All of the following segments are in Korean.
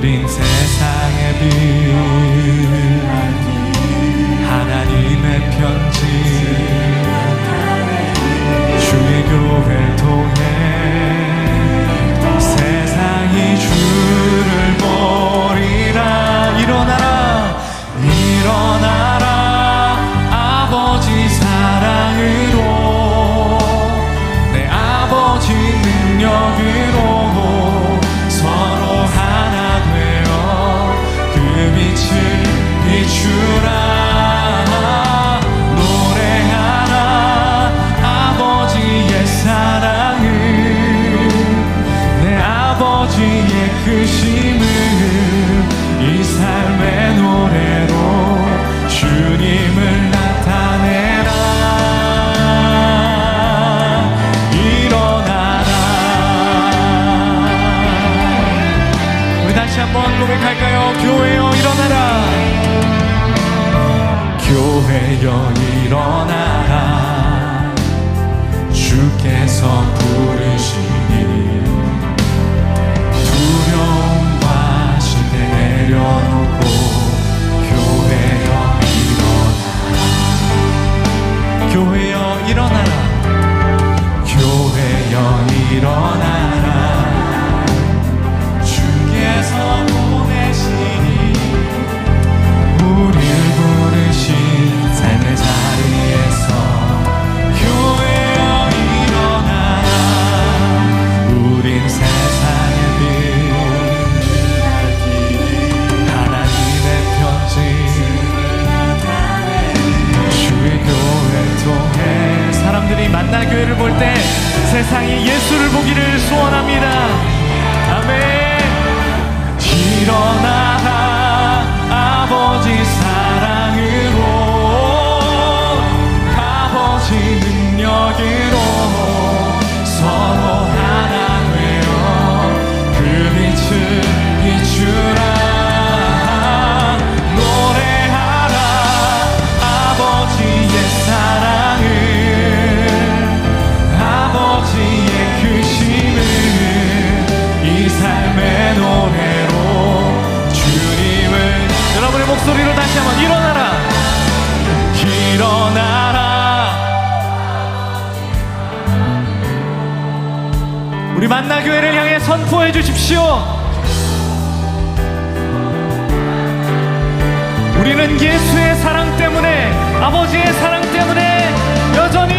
우린 세상의 빛, 하나님의 편지, 주의 교회를 통해 세상이 주를 보리라. 일어나라, 일어나라, 아버지 사랑으로, 내 아버지 능력으로 서로 하나 되어 그 빛을 비추라. 노래하라 아버지의 사랑을, 내 아버지의 크심을 이 삶의 노래로 주님을 나타내라. 일어나라. 우리 다시 한번 고백할까요? 교회여 일어나라. 교회여 일어나라. 주께서 부르시니 두려움과 시대 내려놓고 교회여 일어나라. 교회여 일어나라. 교회여 일어나라. 주께서 보내시니 우릴 부르신 삶의 자리에서 교회여 일어나라. 우린 세상의 빛, 하나님의 편지, 주의 교회를 통해 사람들이 만나 교회를 볼 때 세상이 예수를 보기를 소원합니다. 아멘. 일어나라 아버지 사랑으로, 아버지 능력으로 서로 하나 되어 그 빛을 비추라. 노래하라 아버지의 사랑을, 아버지의 크심을 이 삶의 노래로 주님을. 여러분의 목소리로 다시 한번 일어나라. 일어나라. 우리 만나교회를 향해 선포해 주십시오. 우리는 예수의 사랑 때문에, 아버지의 사랑 때문에 여전히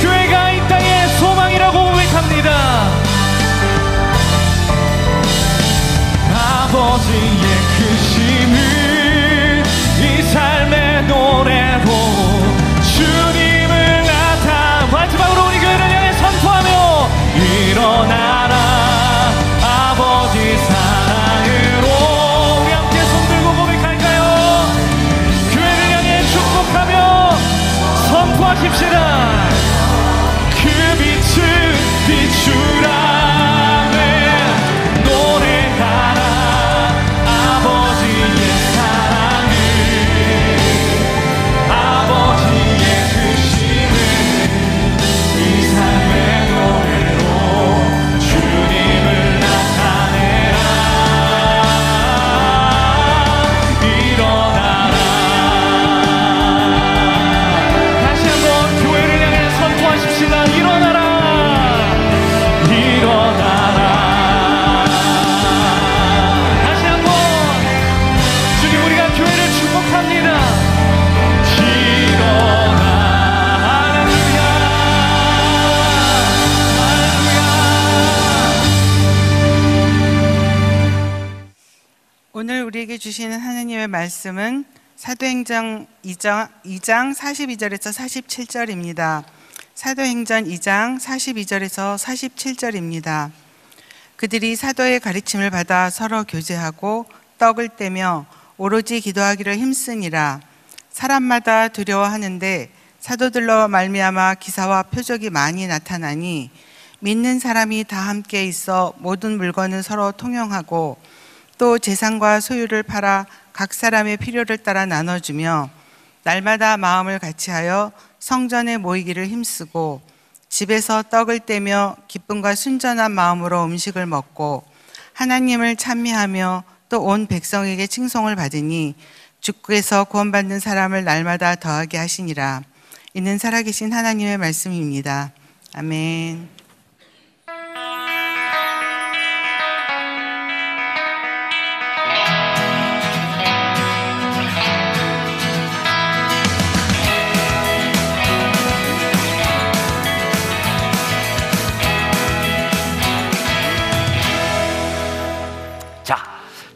교회가 이 땅의 소망이라고 고백합니다. 아버지의 크심을 이 삶의 노래로 주님을 나타. 마지막으로 우리 교회를 향해 선포하며 일어나라 아버지 사랑으로. 우리 함께 손 들고 고백할까요? 교회를 향해 축복하며 선포하십시다. 그 빛을 비추라. 노래하라 아버지의 사랑을, 아버지의 크심을 이 삶의 노래로 주님을 나타내라. 일어나라. 다시 한번 교회를 향해 선포하십시다. 일어나라. 일어나라. 다시 한번 주님, 우리가 교회를 축복합니다. 일어나. 할렐루야. 할렐루야. 오늘 우리에게 주시는 하나님의 말씀은 사도행전 2장 42절에서 47절입니다. 사도행전 2장 42절에서 47절입니다. 그들이 사도의 가르침을 받아 서로 교제하고 떡을 떼며 오로지 기도하기를 힘쓰니라. 사람마다 두려워하는데 사도들로 말미암아 기사와 표적이 많이 나타나니 믿는 사람이 다 함께 있어 모든 물건을 서로 통용하고 또 재산과 소유를 팔아 각 사람의 필요를 따라 나눠주며 날마다 마음을 같이하여 성전에 모이기를 힘쓰고 집에서 떡을 떼며 기쁨과 순전한 마음으로 음식을 먹고 하나님을 찬미하며 또 온 백성에게 칭송을 받으니 주께서 구원받는 사람을 날마다 더하게 하시니라. 이는 살아계신 하나님의 말씀입니다. 아멘.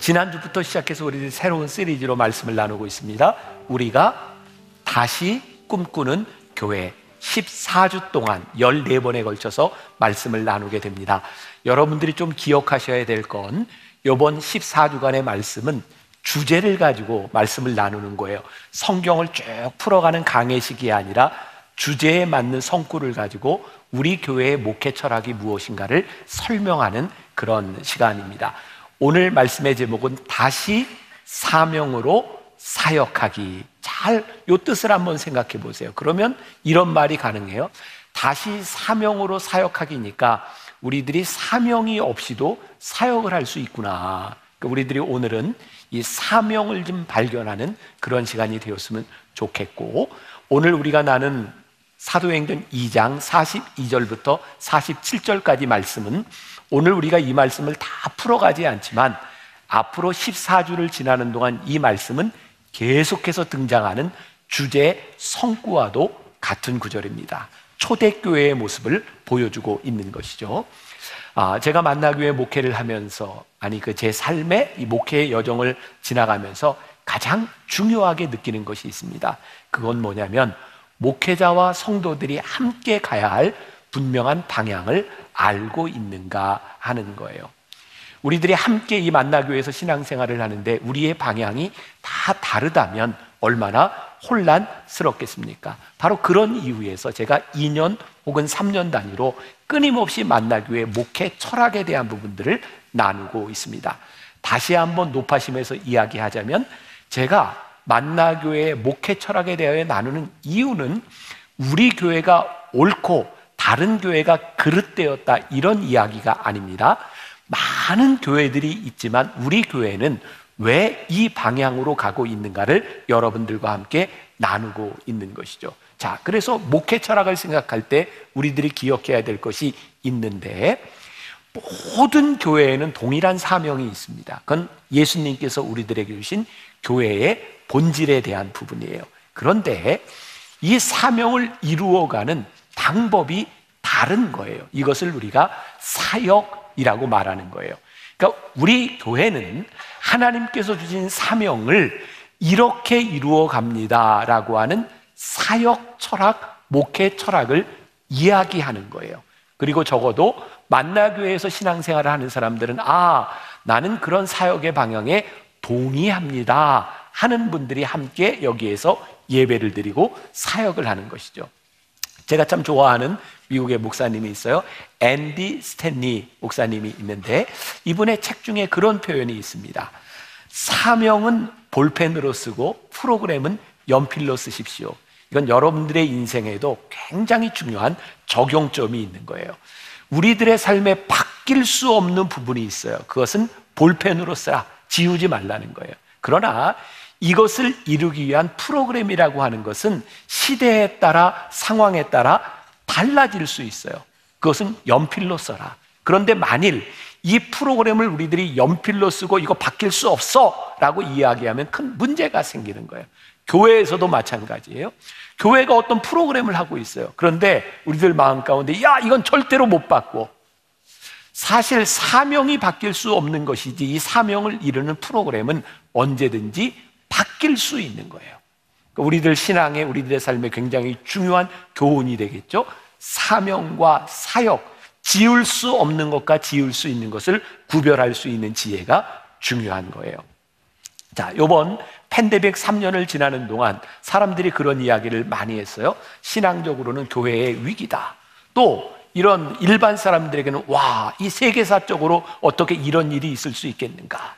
지난주부터 시작해서 우리들이 새로운 시리즈로 말씀을 나누고 있습니다. 우리가 다시 꿈꾸는 교회 14주 동안 14번에 걸쳐서 말씀을 나누게 됩니다. 여러분들이 좀 기억하셔야 될 건 이번 14주간의 말씀은 주제를 가지고 말씀을 나누는 거예요. 성경을 쭉 풀어가는 강해식이 아니라 주제에 맞는 성구를 가지고 우리 교회의 목회 철학이 무엇인가를 설명하는 그런 시간입니다. 오늘 말씀의 제목은 다시 사명으로 사역하기. 이 뜻을 한번 생각해 보세요. 그러면 이런 말이 가능해요. 다시 사명으로 사역하기니까 우리들이 사명이 없이도 사역을 할 수 있구나. 그러니까 우리들이 오늘은 이 사명을 좀 발견하는 그런 시간이 되었으면 좋겠고, 오늘 우리가 나눈 사도행전 2장 42절부터 47절까지 말씀은 오늘 우리가 이 말씀을 다 풀어가지 않지만 앞으로 14주를 지나는 동안 이 말씀은 계속해서 등장하는 주제 성구와도 같은 구절입니다. 초대교회의 모습을 보여주고 있는 것이죠. 제가 만나교회 목회를 하면서 제 삶의 이 목회의 여정을 지나가면서 가장 중요하게 느끼는 것이 있습니다. 그건 뭐냐면 목회자와 성도들이 함께 가야 할 분명한 방향을 알고 있는가 하는 거예요. 우리들이 함께 이 만나교회에서 신앙생활을 하는데 우리의 방향이 다 다르다면 얼마나 혼란스럽겠습니까? 바로 그런 이유에서 제가 2년 혹은 3년 단위로 끊임없이 만나교회 목회 철학에 대한 부분들을 나누고 있습니다. 다시 한번 높아심에서 이야기하자면 제가 만나교회의 목회 철학에 대하여 나누는 이유는 우리 교회가 옳고 다른 교회가 그릇되었다 이런 이야기가 아닙니다. 많은 교회들이 있지만 우리 교회는 왜 이 방향으로 가고 있는가를 여러분들과 함께 나누고 있는 것이죠. 그래서 목회 철학을 생각할 때 우리들이 기억해야 될 것이 있는데, 모든 교회에는 동일한 사명이 있습니다. 그건 예수님께서 우리들에게 주신 교회의 본질에 대한 부분이에요. 그런데 이 사명을 이루어가는 방법이 다른 거예요. 이것을 우리가 사역이라고 말하는 거예요. 그러니까 우리 교회는 하나님께서 주신 사명을 이렇게 이루어 갑니다라고 하는 사역 철학, 목회 철학을 이야기하는 거예요. 그리고 적어도 만나교회에서 신앙생활을 하는 사람들은 나는 그런 사역의 방향에 동의합니다 하는 분들이 함께 여기에서 예배를 드리고 사역을 하는 것이죠. 제가 참 좋아하는 미국의 목사님이 있어요. 앤디 스탠리 목사님이 있는데 이분의 책 중에 그런 표현이 있습니다. 사명은 볼펜으로 쓰고 프로그램은 연필로 쓰십시오. 이건 여러분들의 인생에도 굉장히 중요한 적용점이 있는 거예요. 우리들의 삶에 바뀔 수 없는 부분이 있어요. 그것은 볼펜으로 쓰라, 지우지 말라는 거예요. 그러나 이것을 이루기 위한 프로그램이라고 하는 것은 시대에 따라 상황에 따라 달라질 수 있어요. 그것은 연필로 써라. 그런데 만일 이 프로그램을 우리들이 연필로 쓰고 이거 바뀔 수 없어 라고 이야기하면 큰 문제가 생기는 거예요. 교회에서도 마찬가지예요. 교회가 어떤 프로그램을 하고 있어요. 그런데 우리들 마음 가운데 이건 절대로 못 바꿔. 사실 사명이 바뀔 수 없는 것이지 이 사명을 이루는 프로그램은 언제든지 바뀔 수 있는 거예요. 우리들 신앙에, 우리들의 삶에 굉장히 중요한 교훈이 되겠죠. 사명과 사역, 지울 수 없는 것과 지울 수 있는 것을 구별할 수 있는 지혜가 중요한 거예요. 이번 팬데믹 3년을 지나는 동안 사람들이 그런 이야기를 많이 했어요. 신앙적으로는 교회의 위기다. 또 이런 일반 사람들에게는 이 세계사적으로 어떻게 이런 일이 있을 수 있겠는가.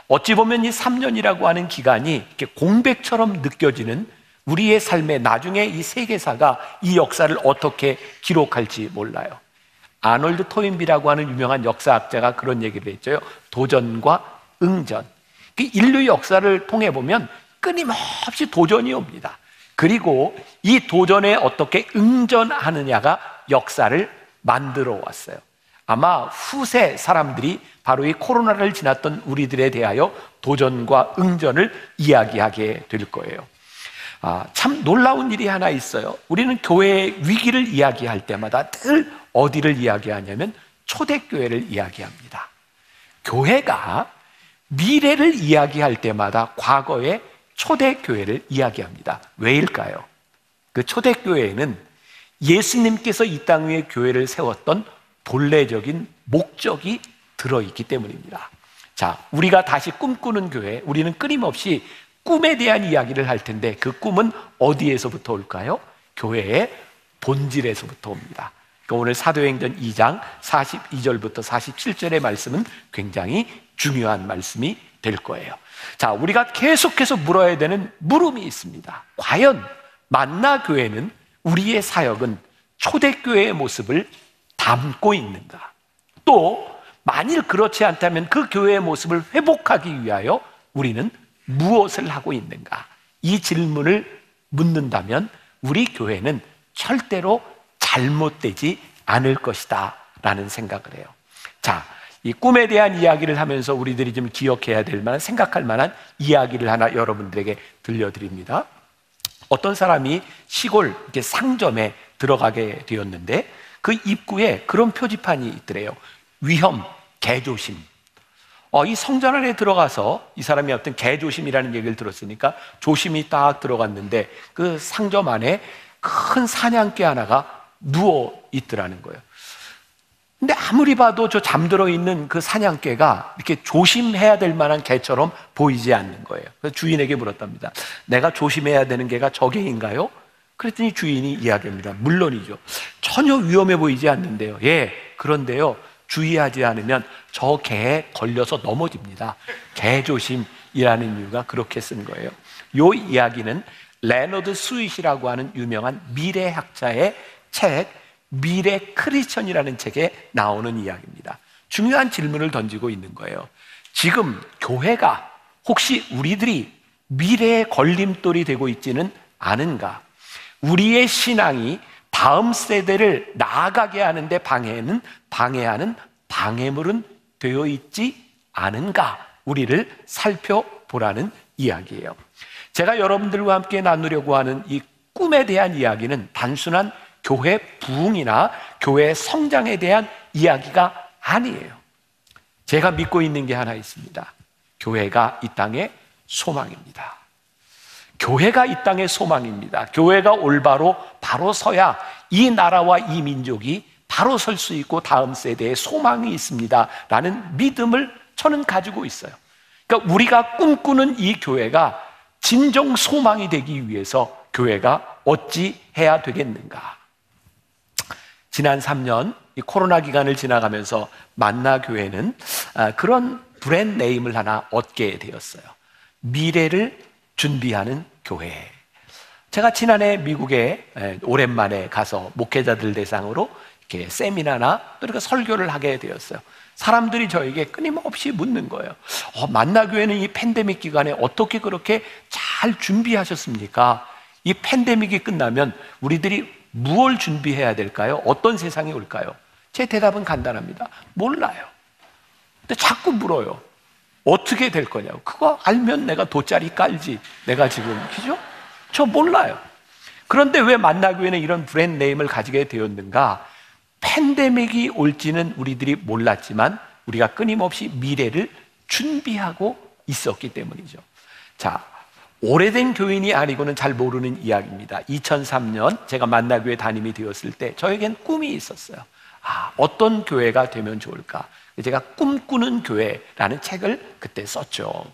어찌 보면 이 3년이라고 하는 기간이 이렇게 공백처럼 느껴지는 우리의 삶에 나중에 이 세계사가 이 역사를 어떻게 기록할지 몰라요. 아놀드 토인비라고 하는 유명한 역사학자가 그런 얘기를 했죠. 도전과 응전. 인류 역사를 통해 보면 끊임없이 도전이 옵니다. 그리고 이 도전에 어떻게 응전하느냐가 역사를 만들어 왔어요. 아마 후세 사람들이 바로 이 코로나를 지났던 우리들에 대하여 도전과 응전을 이야기하게 될 거예요. 참 놀라운 일이 하나 있어요. 우리는 교회의 위기를 이야기할 때마다 늘 어디를 이야기하냐면 초대교회를 이야기합니다. 교회가 미래를 이야기할 때마다 과거의 초대교회를 이야기합니다. 왜일까요? 그 초대교회에는 예수님께서 이 땅 위에 교회를 세웠던 본래적인 목적이 들어있기 때문입니다. 자, 우리가 다시 꿈꾸는 교회, 우리는 끊임없이 꿈에 대한 이야기를 할 텐데 그 꿈은 어디에서부터 올까요? 교회의 본질에서부터 옵니다. 그러니까 오늘 사도행전 2장 42절부터 47절의 말씀은 굉장히 중요한 말씀이 될 거예요. 자, 우리가 계속해서 물어야 되는 물음이 있습니다. 과연 만나교회는, 우리의 사역은 초대교회의 모습을 담고 있는가? 또 만일 그렇지 않다면 그 교회의 모습을 회복하기 위하여 우리는 무엇을 하고 있는가? 이 질문을 묻는다면 우리 교회는 절대로 잘못되지 않을 것이다 라는 생각을 해요. 자, 이 꿈에 대한 이야기를 하면서 우리들이 좀 기억해야 될 만한, 생각할 만한 이야기를 하나 여러분들에게 들려드립니다. 어떤 사람이 시골 이렇게 상점에 들어가게 되었는데 그 입구에 그런 표지판이 있더래요. 위험, 개조심. 이 성전 안에 들어가서 이 사람이 어떤 개조심이라는 얘기를 들었으니까 조심히 딱 들어갔는데 그 상점 안에 큰 사냥개 하나가 누워 있더라는 거예요. 근데 아무리 봐도 저 잠들어 있는 그 사냥개가 이렇게 조심해야 될 만한 개처럼 보이지 않는 거예요. 그래서 주인에게 물었답니다. 내가 조심해야 되는 개가 저 개인가요? 그랬더니 주인이 이야기합니다. 물론이죠. 전혀 위험해 보이지 않는데요. 예, 그런데요, 주의하지 않으면 저 개에 걸려서 넘어집니다. 개조심이라는 이유가 그렇게 쓴 거예요. 이 이야기는 레너드 스윗이라고 하는 유명한 미래학자의 책 미래 크리스천이라는 책에 나오는 이야기입니다. 중요한 질문을 던지고 있는 거예요. 지금 교회가 혹시 우리들이 미래의 걸림돌이 되고 있지는 않은가? 우리의 신앙이 다음 세대를 나아가게 하는데 방해하는 방해물은 되어 있지 않은가? 우리를 살펴보라는 이야기예요. 제가 여러분들과 함께 나누려고 하는 이 꿈에 대한 이야기는 단순한 교회 부흥이나 교회 성장에 대한 이야기가 아니에요. 제가 믿고 있는 게 하나 있습니다. 교회가 이 땅의 소망입니다. 교회가 이 땅의 소망입니다. 교회가 올바로 바로 서야 이 나라와 이 민족이 바로 설 수 있고 다음 세대에 소망이 있습니다 라는 믿음을 저는 가지고 있어요. 그러니까 우리가 꿈꾸는 이 교회가 진정 소망이 되기 위해서 교회가 어찌 해야 되겠는가? 지난 3년 이 코로나 기간을 지나가면서 만나교회는 그런 브랜드 네임을 하나 얻게 되었어요. 미래를 준비하는 교회. 제가 지난해 미국에 오랜만에 가서 목회자들 대상으로 이렇게 세미나나 또 이렇게 설교를 하게 되었어요. 사람들이 저에게 끊임없이 묻는 거예요. 만나교회는 이 팬데믹 기간에 어떻게 그렇게 잘 준비하셨습니까? 이 팬데믹이 끝나면 우리들이 무엇을 준비해야 될까요? 어떤 세상이 올까요? 제 대답은 간단합니다. 몰라요. 근데 자꾸 물어요. 어떻게 될 거냐고. 그거 알면 내가 돗자리 깔지. 내가 지금, 그죠? 저 몰라요. 그런데 왜 만나교회는 이런 브랜드 네임을 가지게 되었는가? 팬데믹이 올지는 우리들이 몰랐지만 우리가 끊임없이 미래를 준비하고 있었기 때문이죠. 자, 오래된 교인이 아니고는 잘 모르는 이야기입니다. 2003년 제가 만나교회 담임이 되었을 때 저에겐 꿈이 있었어요. 어떤 교회가 되면 좋을까? 제가 꿈꾸는 교회라는 책을 그때 썼죠.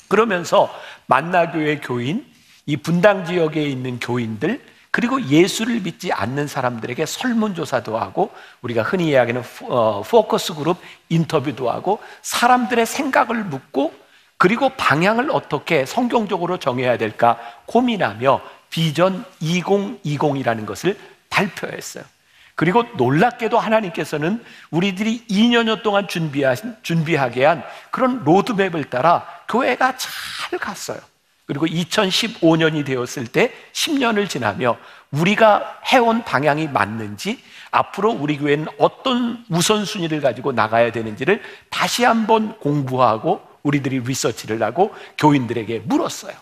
그러면서 만나교회 교인, 이 분당 지역에 있는 교인들, 그리고 예수를 믿지 않는 사람들에게 설문조사도 하고 우리가 흔히 이야기하는 포커스 그룹 인터뷰도 하고 사람들의 생각을 묻고 그리고 방향을 어떻게 성경적으로 정해야 될까 고민하며 비전 2020이라는 것을 발표했어요. 그리고 놀랍게도 하나님께서는 우리들이 2년여 동안 준비하게 한 그런 로드맵을 따라 교회가 잘 갔어요. 그리고 2015년이 되었을 때 10년을 지나며 우리가 해온 방향이 맞는지, 앞으로 우리 교회는 어떤 우선순위를 가지고 나가야 되는지를 다시 한번 공부하고 우리들이 리서치를 하고 교인들에게 물었어요.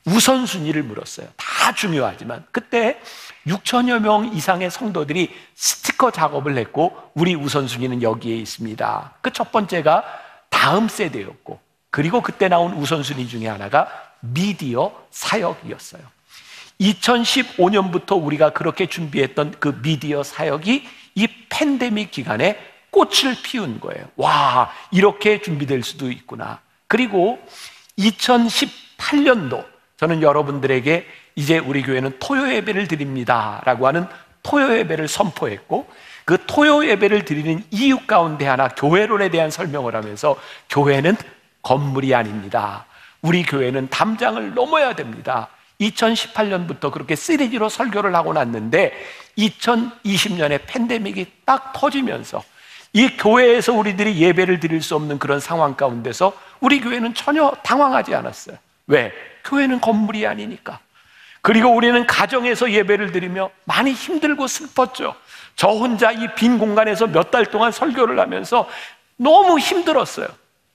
우선순위를 물었어요. 다 중요하지만 그때 6천여 명 이상의 성도들이 스티커 작업을 했고, 우리 우선순위는 여기에 있습니다. 그 첫 번째가 다음 세대였고, 그리고 그때 나온 우선순위 중에 하나가 미디어 사역이었어요. 2015년부터 우리가 그렇게 준비했던 그 미디어 사역이 이 팬데믹 기간에 꽃을 피운 거예요. 와, 이렇게 준비될 수도 있구나. 그리고 2018년도 저는 여러분들에게 이제 우리 교회는 토요 예배를 드립니다 라고 하는 토요 예배를 선포했고, 그 토요 예배를 드리는 이유 가운데 하나, 교회론에 대한 설명을 하면서 교회는 건물이 아닙니다. 우리 교회는 담장을 넘어야 됩니다. 2018년부터 그렇게 시리즈로 설교를 하고 났는데 2020년에 팬데믹이 딱 터지면서 이 교회에서 우리들이 예배를 드릴 수 없는 그런 상황 가운데서 우리 교회는 전혀 당황하지 않았어요. 왜? 교회는 건물이 아니니까. 그리고 우리는 가정에서 예배를 드리며 많이 힘들고 슬펐죠. 저 혼자 이 빈 공간에서 몇 달 동안 설교를 하면서 너무 힘들었어요.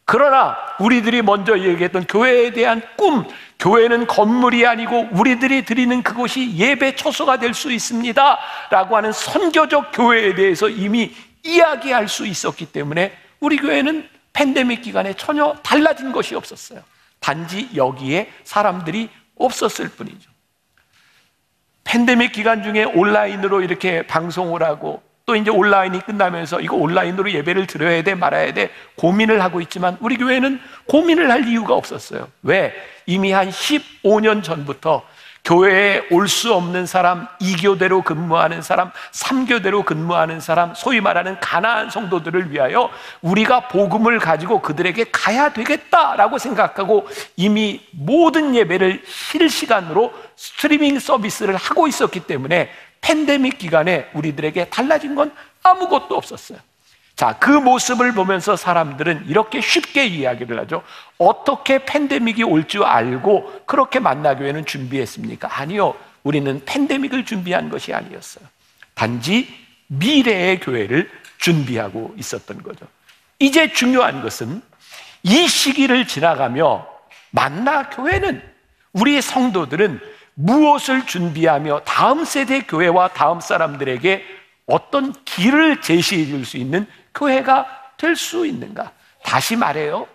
그러나 우리들이 먼저 얘기했던 교회에 대한 꿈, 교회는 건물이 아니고 우리들이 드리는 그곳이 예배 처소가 될 수 있습니다 라고 하는 선교적 교회에 대해서 이미 이야기할 수 있었기 때문에 우리 교회는 팬데믹 기간에 전혀 달라진 것이 없었어요. 단지 여기에 사람들이 없었을 뿐이죠. 팬데믹 기간 중에 온라인으로 이렇게 방송을 하고, 또 이제 온라인이 끝나면서 이거 온라인으로 예배를 드려야 돼 말아야 돼 고민을 하고 있지만 우리 교회는 고민을 할 이유가 없었어요. 왜? 이미 한 15년 전부터 교회에 올 수 없는 사람, 2교대로 근무하는 사람, 3교대로 근무하는 사람, 소위 말하는 가나안 성도들을 위하여 우리가 복음을 가지고 그들에게 가야 되겠다라고 생각하고 이미 모든 예배를 실시간으로 스트리밍 서비스를 하고 있었기 때문에 팬데믹 기간에 우리들에게 달라진 건 아무것도 없었어요. 자, 그 모습을 보면서 사람들은 이렇게 쉽게 이야기를 하죠. 어떻게 팬데믹이 올 줄 알고 그렇게 만나교회는 준비했습니까? 아니요, 우리는 팬데믹을 준비한 것이 아니었어요. 단지 미래의 교회를 준비하고 있었던 거죠. 이제 중요한 것은 이 시기를 지나가며 만나교회는, 우리 성도들은 무엇을 준비하며 다음 세대 교회와 다음 사람들에게 어떤 길을 제시해 줄 수 있는 교회가 될 수 있는가? 다시 말해요,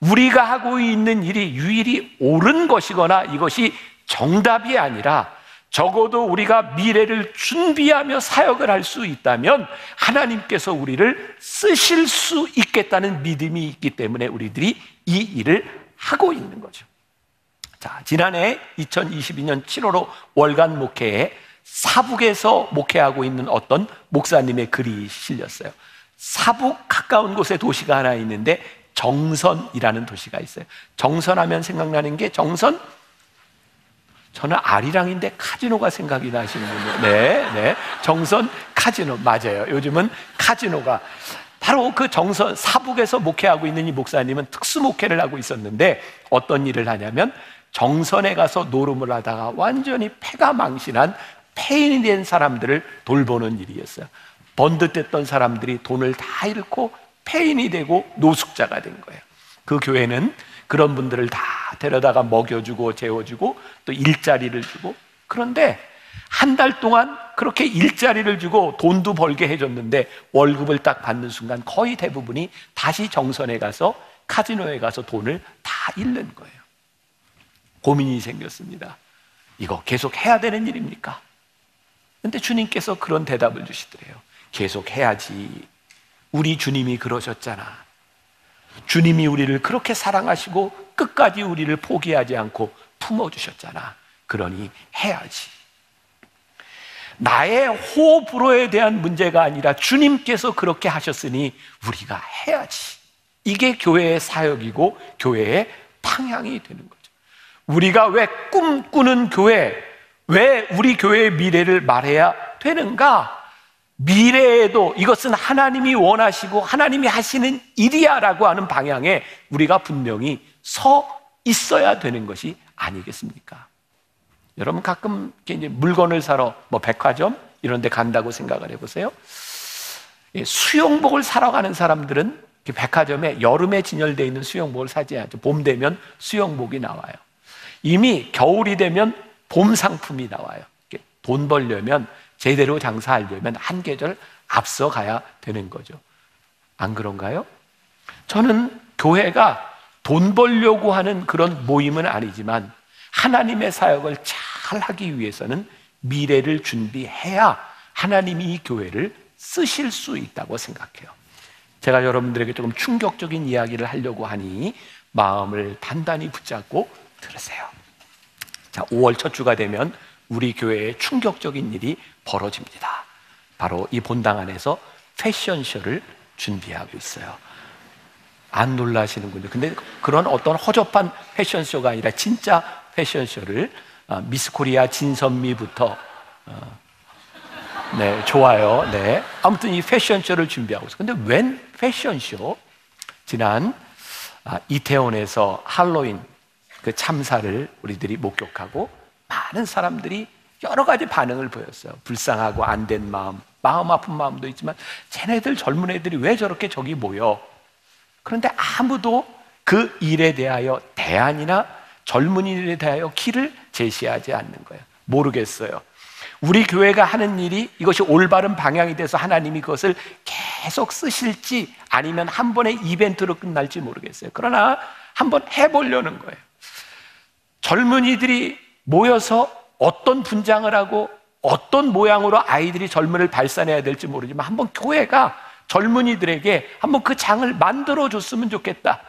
우리가 하고 있는 일이 유일히 옳은 것이거나 이것이 정답이 아니라 적어도 우리가 미래를 준비하며 사역을 할 수 있다면 하나님께서 우리를 쓰실 수 있겠다는 믿음이 있기 때문에 우리들이 이 일을 하고 있는 거죠. 자, 지난해 2022년 7월호 월간 목회에 사북에서 목회하고 있는 어떤 목사님의 글이 실렸어요. 사북 가까운 곳에 도시가 하나 있는데 정선이라는 도시가 있어요. 정선하면 생각나는 게 정선? 저는 아리랑인데 카지노가 생각이 나시는 분이요. 네. 정선 카지노 맞아요. 요즘은 카지노가 바로 그 정선 사북에서 목회하고 있는 이 목사님은 특수 목회를 하고 있었는데 어떤 일을 하냐면 정선에 가서 노름을 하다가 완전히 폐가 망신한 폐인이 된 사람들을 돌보는 일이었어요. 번듯했던 사람들이 돈을 다 잃고 폐인이 되고 노숙자가 된 거예요. 그 교회는 그런 분들을 다 데려다가 먹여주고 재워주고 또 일자리를 주고, 그런데 한 달 동안 그렇게 일자리를 주고 돈도 벌게 해줬는데 월급을 딱 받는 순간 거의 대부분이 다시 정선에 가서 카지노에 가서 돈을 다 잃는 거예요. 고민이 생겼습니다. 이거 계속 해야 되는 일입니까? 근데 주님께서 그런 대답을 주시더래요. 계속 해야지. 우리 주님이 그러셨잖아. 주님이 우리를 그렇게 사랑하시고 끝까지 우리를 포기하지 않고 품어주셨잖아. 그러니 해야지. 나의 호불호에 대한 문제가 아니라 주님께서 그렇게 하셨으니 우리가 해야지. 이게 교회의 사역이고 교회의 방향이 되는 거죠. 우리가 왜 꿈꾸는 교회, 왜 우리 교회의 미래를 말해야 되는가? 미래에도 이것은 하나님이 원하시고 하나님이 하시는 일이야 라고 하는 방향에 우리가 분명히 서 있어야 되는 것이 아니겠습니까? 여러분 가끔 이제 물건을 사러 백화점 이런 데 간다고 생각을 해보세요. 수영복을 사러 가는 사람들은 백화점에 여름에 진열되어 있는 수영복을 사지 않죠. 봄 되면 수영복이 나와요. 이미 겨울이 되면 봄 상품이 나와요. 돈 벌려면, 제대로 장사하려면 한 계절 앞서 가야 되는 거죠. 안 그런가요? 저는 교회가 돈 벌려고 하는 그런 모임은 아니지만 하나님의 사역을 잘 하기 위해서는 미래를 준비해야 하나님이 이 교회를 쓰실 수 있다고 생각해요. 제가 여러분들에게 조금 충격적인 이야기를 하려고 하니 마음을 단단히 붙잡고 들으세요. 자, 5월 첫 주가 되면 우리 교회에 충격적인 일이 벌어집니다. 바로 이 본당 안에서 패션쇼를 준비하고 있어요. 안 놀라시는군요. 근데 그런 어떤 허접한 패션쇼가 아니라 진짜 패션쇼를 미스 코리아 진선미부터 네, 좋아요. 네. 아무튼 이 패션쇼를 준비하고 있어요. 근데 웬 패션쇼? 지난 이태원에서 할로윈 그 참사를 우리들이 목격하고 많은 사람들이 여러 가지 반응을 보였어요. 불쌍하고 안 된 마음, 마음 아픈 마음도 있지만 쟤네들 젊은 애들이 왜 저렇게 저기 모여? 그런데 아무도 그 일에 대하여 대안이나 젊은이들에 대하여 길을 제시하지 않는 거예요. 모르겠어요. 우리 교회가 하는 일이 이것이 올바른 방향이 돼서 하나님이 그것을 계속 쓰실지 아니면 한 번의 이벤트로 끝날지 모르겠어요. 그러나 한번 해보려는 거예요. 젊은이들이 모여서 어떤 분장을 하고 어떤 모양으로 아이들이 젊음을 발산해야 될지 모르지만 한번 교회가 젊은이들에게 한번 그 장을 만들어줬으면 좋겠다.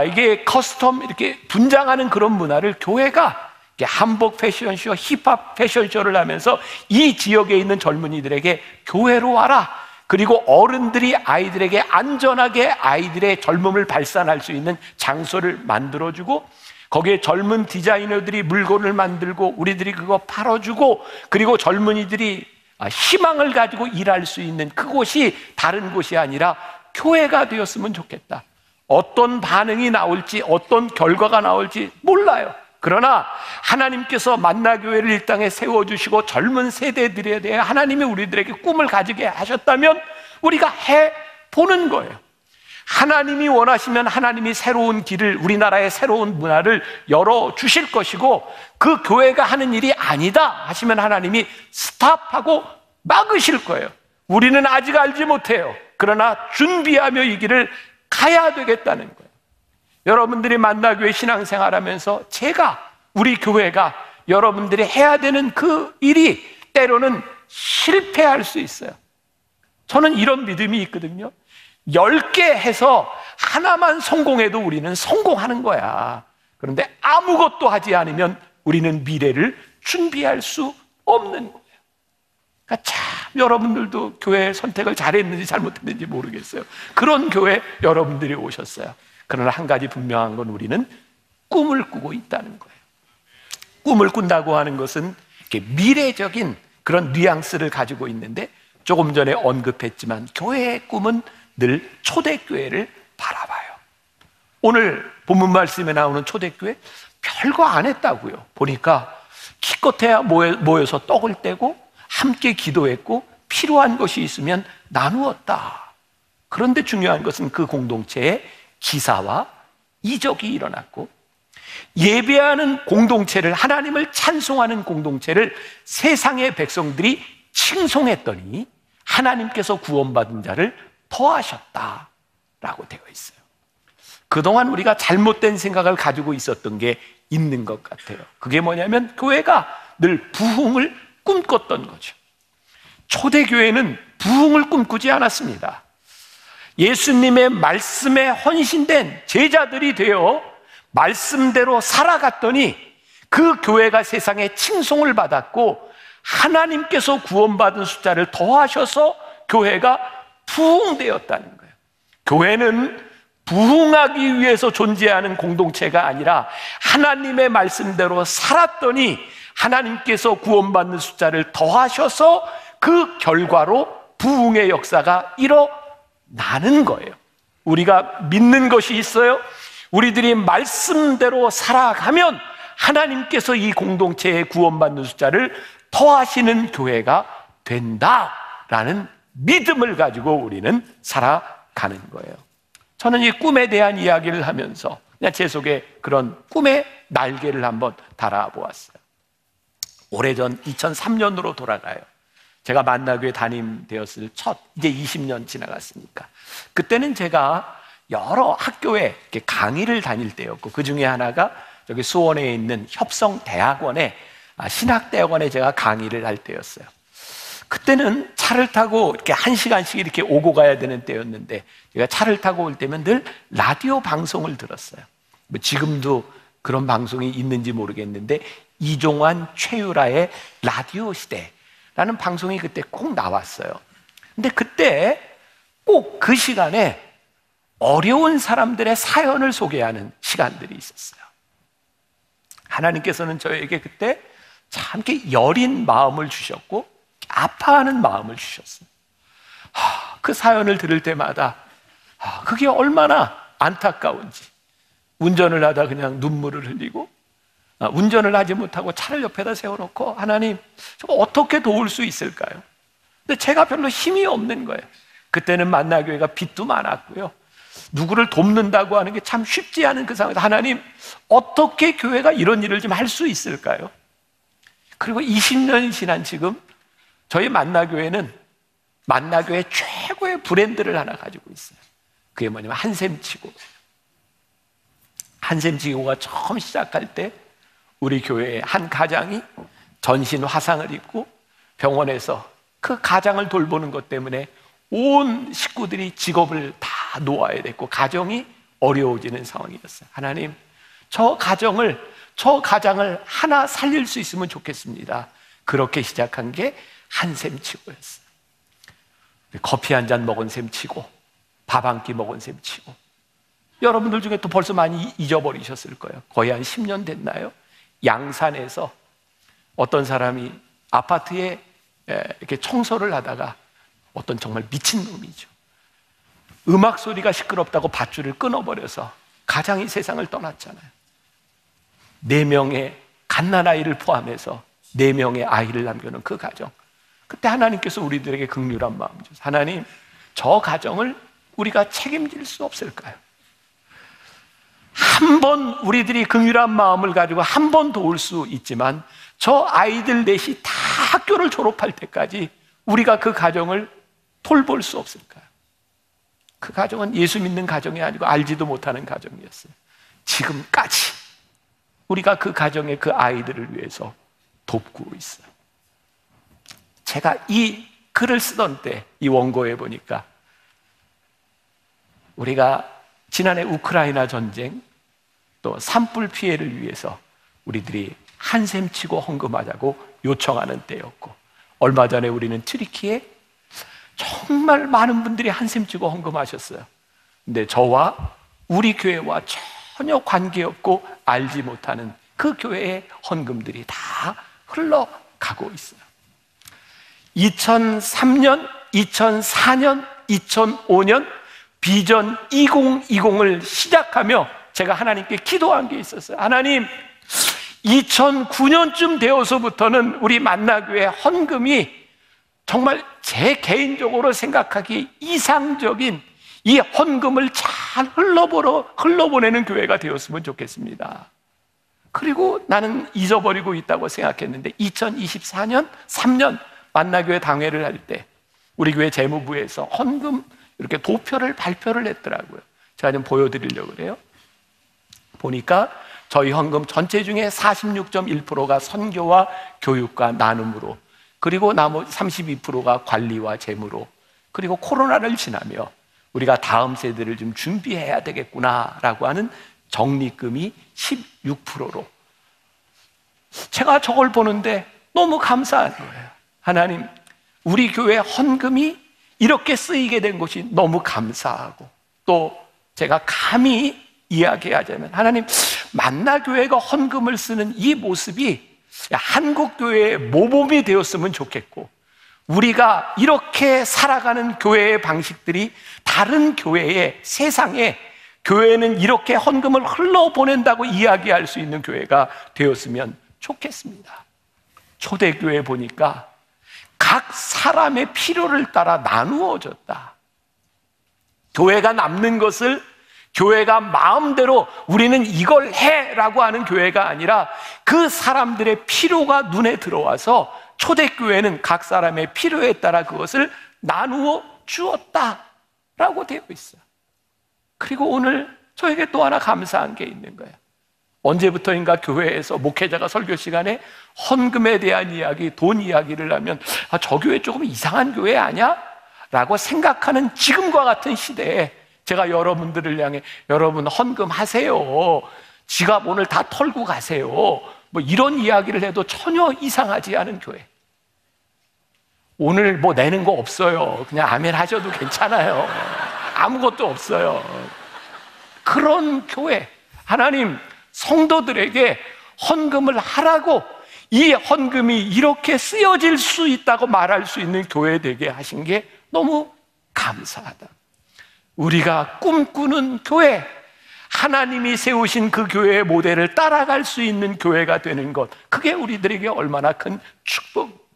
이게 커스텀 이렇게 분장하는 그런 문화를 교회가 한복 패션쇼, 힙합 패션쇼를 하면서 이 지역에 있는 젊은이들에게 교회로 와라. 그리고 어른들이 아이들에게 안전하게 아이들의 젊음을 발산할 수 있는 장소를 만들어주고 거기에 젊은 디자이너들이 물건을 만들고 우리들이 그거 팔아주고 그리고 젊은이들이 희망을 가지고 일할 수 있는 그곳이 다른 곳이 아니라 교회가 되었으면 좋겠다. 어떤 반응이 나올지 어떤 결과가 나올지 몰라요. 그러나 하나님께서 만나교회를 이 땅에 세워주시고 젊은 세대들에 대해 하나님이 우리들에게 꿈을 가지게 하셨다면 우리가 해보는 거예요. 하나님이 원하시면 하나님이 새로운 길을, 우리나라의 새로운 문화를 열어주실 것이고 그 교회가 하는 일이 아니다 하시면 하나님이 스탑하고 막으실 거예요. 우리는 아직 알지 못해요. 그러나 준비하며 이 길을 가야 되겠다는 거예요. 여러분들이 만나교회 신앙생활하면서 제가, 우리 교회가 여러분들이 해야 되는 그 일이 때로는 실패할 수 있어요. 저는 이런 믿음이 있거든요. 10개 해서 하나만 성공해도 우리는 성공하는 거야. 그런데 아무것도 하지 않으면 우리는 미래를 준비할 수 없는 거예요. 그러니까 참 여러분들도 교회 선택을 잘했는지 잘못했는지 모르겠어요. 그런 교회 여러분들이 오셨어요. 그러나 한 가지 분명한 건 우리는 꿈을 꾸고 있다는 거예요. 꿈을 꾼다고 하는 것은 이렇게 미래적인 그런 뉘앙스를 가지고 있는데 조금 전에 언급했지만 교회의 꿈은 늘 초대교회를 바라봐요. 오늘 본문 말씀에 나오는 초대교회 별거 안 했다고요. 보니까 기껏해야 모여서 떡을 떼고 함께 기도했고 필요한 것이 있으면 나누었다. 그런데 중요한 것은 그 공동체에 기사와 이적이 일어났고 예배하는 공동체를, 하나님을 찬송하는 공동체를 세상의 백성들이 칭송했더니 하나님께서 구원받은 자를 더하셨다라고 되어 있어요. 그동안 우리가 잘못된 생각을 가지고 있었던 게 있는 것 같아요. 그게 뭐냐면 교회가 늘 부흥을 꿈꿨던 거죠. 초대교회는 부흥을 꿈꾸지 않았습니다. 예수님의 말씀에 헌신된 제자들이 되어 말씀대로 살아갔더니 그 교회가 세상에 칭송을 받았고 하나님께서 구원받은 숫자를 더하셔서 교회가 부흥되었다는 거예요. 교회는 부흥하기 위해서 존재하는 공동체가 아니라 하나님의 말씀대로 살았더니 하나님께서 구원받는 숫자를 더하셔서 그 결과로 부흥의 역사가 일어나는 거예요. 우리가 믿는 것이 있어요. 우리들이 말씀대로 살아가면 하나님께서 이 공동체에 구원받는 숫자를 더하시는 교회가 된다라는 믿음을 가지고 우리는 살아가는 거예요. 저는 이 꿈에 대한 이야기를 하면서 그냥 제 속에 그런 꿈의 날개를 한번 달아보았어요. 오래전 2003년으로 돌아가요. 제가 만나교회 담임되었을 이제 20년 지나갔으니까 그때는 제가 여러 학교에 이렇게 강의를 다닐 때였고, 그 중에 하나가 저기 수원에 있는 협성대학원에 신학대학원에 제가 강의를 할 때였어요. 그때는 차를 타고 이렇게 1시간씩 이렇게 오고 가야 되는 때였는데, 제가 차를 타고 올 때면 늘 라디오 방송을 들었어요. 뭐 지금도 그런 방송이 있는지 모르겠는데, 이종환, 최유라의 라디오 시대라는 방송이 그때 꼭 나왔어요. 근데 그때 꼭 그 시간에 어려운 사람들의 사연을 소개하는 시간들이 있었어요. 하나님께서는 저에게 그때 참 이렇게 여린 마음을 주셨고 아파하는 마음을 주셨어요. 그 사연을 들을 때마다 그게 얼마나 안타까운지, 운전을 하다 그냥 눈물을 흘리고, 운전을 하지 못하고 차를 옆에다 세워놓고 하나님, 저거 어떻게 도울 수 있을까요? 근데 제가 별로 힘이 없는 거예요. 그때는 만나교회가 빚도 많았고요, 누구를 돕는다고 하는 게 참 쉽지 않은 그 상황에서 하나님, 어떻게 교회가 이런 일을 좀 할 수 있을까요? 그리고 20년이 지난 지금 저희 만나교회는 만나교회 최고의 브랜드를 하나 가지고 있어요. 그게 뭐냐면 한샘치고. 한샘치고가 처음 시작할 때 우리 교회의 한 가장이 전신 화상을 입고 병원에서 그 가장을 돌보는 것 때문에 온 식구들이 직업을 다 놓아야 됐고 가정이 어려워지는 상황이었어요. 하나님, 저 가장을 하나 살릴 수 있으면 좋겠습니다. 그렇게 시작한 게 한샘치고였어요. 커피 한 잔 먹은 셈치고, 밥 한 끼 먹은 셈치고. 여러분들 중에 또 벌써 많이 잊어버리셨을 거예요. 거의 한 10년 됐나요? 양산에서 어떤 사람이 아파트에 이렇게 청소를 하다가, 어떤 정말 미친 놈이죠, 음악 소리가 시끄럽다고 밧줄을 끊어버려서 가장이 세상을 떠났잖아요. 4명의 갓난아이를 포함해서 4명의 아이를 남겨놓은 그 가정. 그때 하나님께서 우리들에게 긍휼한 마음 주셔서, 하나님, 저 가정을 우리가 책임질 수 없을까요? 한 번 우리들이 긍휼한 마음을 가지고 한 번 도울 수 있지만, 저 아이들 넷이 다 학교를 졸업할 때까지 우리가 그 가정을 돌볼 수 없을까요? 그 가정은 예수 믿는 가정이 아니고 알지도 못하는 가정이었어요. 지금까지 우리가 그 가정의 그 아이들을 위해서 돕고 있어요. 제가 이 글을 쓰던 때 이 원고에 보니까 우리가 지난해 우크라이나 전쟁, 또 산불 피해를 위해서 우리들이 한샘치고 헌금하자고 요청하는 때였고, 얼마 전에 우리는 튀르키에 정말 많은 분들이 한샘치고 헌금하셨어요. 근데 저와 우리 교회와 전혀 관계없고 알지 못하는 그 교회의 헌금들이 다 흘러가고 있어요. 2003년, 2004년, 2005년 비전 2020을 시작하며 제가 하나님께 기도한 게 있었어요. 하나님, 2009년쯤 되어서부터는 우리 만나교회 헌금이 정말 제 개인적으로 생각하기 이상적인 이 헌금을 잘 흘러보내는 교회가 되었으면 좋겠습니다. 그리고 나는 잊어버리고 있다고 생각했는데 2024년 3년 만나교회 당회를 할 때 우리 교회 재무부에서 헌금 이렇게 도표를 발표를 했더라고요. 제가 좀 보여드리려고 그래요. 보니까 저희 헌금 전체 중에 46.1%가 선교와 교육과 나눔으로, 그리고 나머지 32%가 관리와 재무로, 그리고 코로나를 지나며 우리가 다음 세대를 좀 준비해야 되겠구나라고 하는 적립금이 16%로. 제가 저걸 보는데 너무 감사한 거예요. 하나님, 우리 교회 헌금이 이렇게 쓰이게 된 것이 너무 감사하고, 또 제가 감히 이야기하자면, 하나님, 만나교회가 헌금을 쓰는 이 모습이 한국교회의 모범이 되었으면 좋겠고, 우리가 이렇게 살아가는 교회의 방식들이 다른 교회의 세상에 교회는 이렇게 헌금을 흘러보낸다고 이야기할 수 있는 교회가 되었으면 좋겠습니다. 초대교회 보니까 각 사람의 필요를 따라 나누어졌다. 교회가 남는 것을 교회가 마음대로 우리는 이걸 해라고 하는 교회가 아니라 그 사람들의 필요가 눈에 들어와서 초대교회는 각 사람의 필요에 따라 그것을 나누어 주었다라고 되어 있어요. 그리고 오늘 저에게 또 하나 감사한 게 있는 거예요. 언제부터인가 교회에서 목회자가 설교 시간에 헌금에 대한 이야기, 돈 이야기를 하면 저 교회 조금 이상한 교회 아니야? 라고 생각하는 지금과 같은 시대에 제가 여러분들을 향해 여러분 헌금하세요, 지갑 오늘 다 털고 가세요, 뭐 이런 이야기를 해도 전혀 이상하지 않은 교회. 오늘 뭐 내는 거 없어요, 그냥 아멘 하셔도 괜찮아요, 아무것도 없어요. 그런 교회, 하나님 성도들에게 헌금을 하라고 이 헌금이 이렇게 쓰여질 수 있다고 말할 수 있는 교회 되게 하신 게 너무 감사하다. 우리가 꿈꾸는 교회, 하나님이 세우신 그 교회의 모델을 따라갈 수 있는 교회가 되는 것, 그게 우리들에게 얼마나 큰 축복.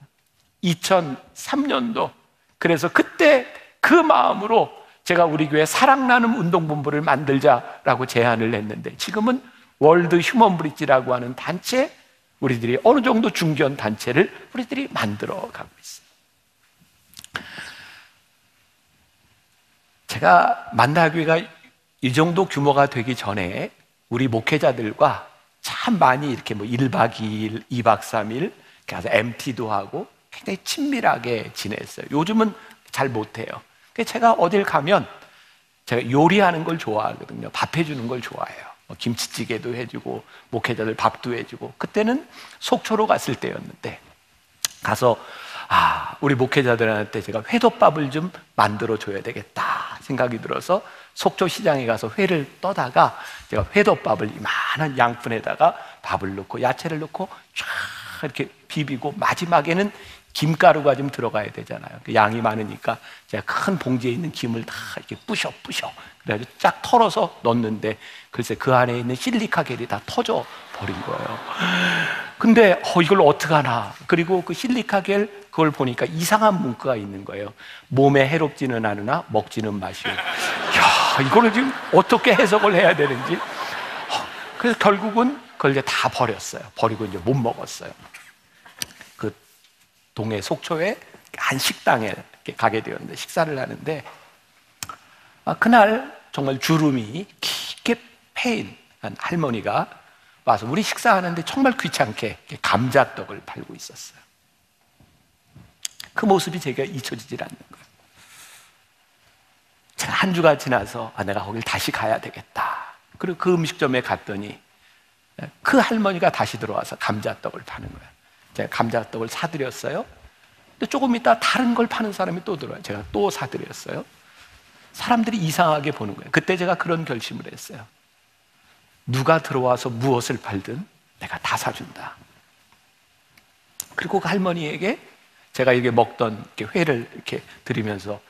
2003년도 그래서 그때 그 마음으로 제가 우리 교회 사랑나눔 운동본부를 만들자라고 제안을 했는데 지금은 월드 휴먼 브릿지라고 하는 단체, 우리들이 어느 정도 중견 단체를 우리들이 만들어 가고 있어요. 제가 만나교회가 이 정도 규모가 되기 전에 우리 목회자들과 참 많이 이렇게 뭐 1박 2일, 2박 3일 가서 MT도 하고 굉장히 친밀하게 지냈어요. 요즘은 잘 못해요. 제가 어딜 가면 제가 요리하는 걸 좋아하거든요. 밥 해주는 걸 좋아해요. 김치찌개도 해주고 목회자들 밥도 해주고. 그때는 속초로 갔을 때였는데 가서 우리 목회자들한테 제가 회덮밥을 좀 만들어 줘야 되겠다 생각이 들어서 속초 시장에 가서 회를 떠다가 제가 회덮밥을 이만한 양푼에다가 밥을 넣고 야채를 넣고 쫙 이렇게 비비고 마지막에는 김가루가 좀 들어가야 되잖아요. 그 양이 많으니까 제가 큰 봉지에 있는 김을 다 이렇게 부셔 그래가지고 쫙 털어서 넣었는데 글쎄 그 안에 있는 실리카 겔이 다 터져 버린 거예요. 근데 이걸 어떡하나. 그리고 그 실리카 겔 그걸 보니까 이상한 문구가 있는 거예요. 몸에 해롭지는 않으나 먹지는 마시오. 야, 이거를 지금 어떻게 해석을 해야 되는지. 그래서 결국은 그걸 이제 다 버렸어요. 버리고 이제 못 먹었어요. 그 동해 속초에 한 식당에 이렇게 가게 되었는데 식사를 하는데 그날 정말 주름이 깊게 패인 한 할머니가 와서 우리 식사하는데 정말 귀찮게 감자떡을 팔고 있었어요. 그 모습이 제가 잊혀지질 않는 거예요. 제가 한 주가 지나서 내가 거길 다시 가야 되겠다. 그리고 그 음식점에 갔더니 그 할머니가 다시 들어와서 감자떡을 파는 거예요. 제가 감자떡을 사드렸어요. 근데 조금 있다 다른 걸 파는 사람이 또 들어와요. 제가 또 사드렸어요. 사람들이 이상하게 보는 거예요. 그때 제가 그런 결심을 했어요. 누가 들어와서 무엇을 팔든 내가 다 사준다. 그리고 그 할머니에게 제가 이렇게 먹던 이렇게 회를 이렇게 드리면서